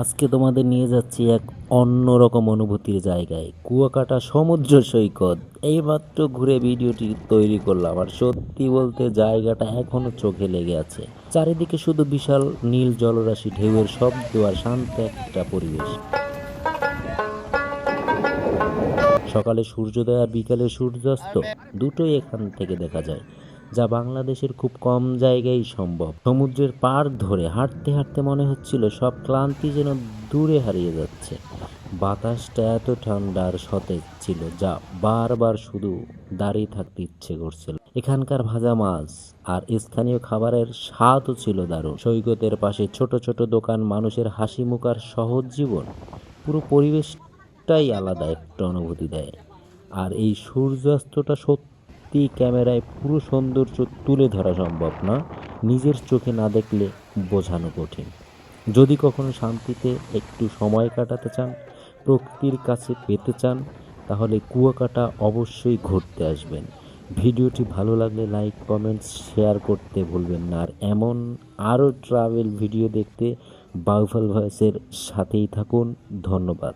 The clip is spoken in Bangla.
আজকে তোমাদের নিয়ে যাচ্ছি এক অন্যরকম অনুভূতির জায়গায়, কুয়াকাটা সমুদ্র সৈকত। এইমাত্র ঘুরে ভিডিওটি তৈরি করলাম, আর সত্যি বলতে জায়গাটা এখনো চোখে লেগে আছে। চারিদিকে শুধু বিশাল নীল জলরাশি, ঢেউয়ের শব্দ আর শান্ত একটা পরিবেশ। সকালে সূর্যোদয় আর বিকালে সূর্যাস্ত দুটোই এখান থেকে দেখা যায়, যা বাংলাদেশের খুব কম জায়গায় সম্ভব। সমুদ্রের পাড় ধরে হাঁটতে হাঁটতে মনে হচ্ছিল সব ক্লান্তি যেন দূরে হারিয়ে যাচ্ছে। বাতাসটা এত ঠান্ডা আর সতেজ ছিল, যা বারবার শুধু দাঁড়িয়ে থাকতে ইচ্ছে করছিল। এখানকার ভাজা মাছ আর স্থানীয় খাবারের স্বাদও ছিল দারুণ। সৈকতের পাশে ছোট ছোট দোকান, মানুষের হাসি মুখ আর সহজ জীবন, পুরো পরিবেশটাই আলাদা একটা অনুভূতি দেয়। আর এই সূর্যাস্তটা সত্যি ক্যামেরায় পুরো সৌন্দর্য তুলে ধরা সম্ভব না, নিজের চোখে না দেখলে বোঝানো কঠিন। যদি কখনো শান্তিতে একটু সময় কাটাতে চান, প্রকৃতির কাছে পেতে চান, তাহলে কুয়াকাটা অবশ্যই ঘুরতে আসবেন। ভিডিওটি ভালো লাগলে লাইক, কমেন্টস, শেয়ার করতে ভুলবেন না। আর এমন আরও ট্রাভেল ভিডিও দেখতে বাউফল ভয়েসের সাথেই থাকুন। ধন্যবাদ।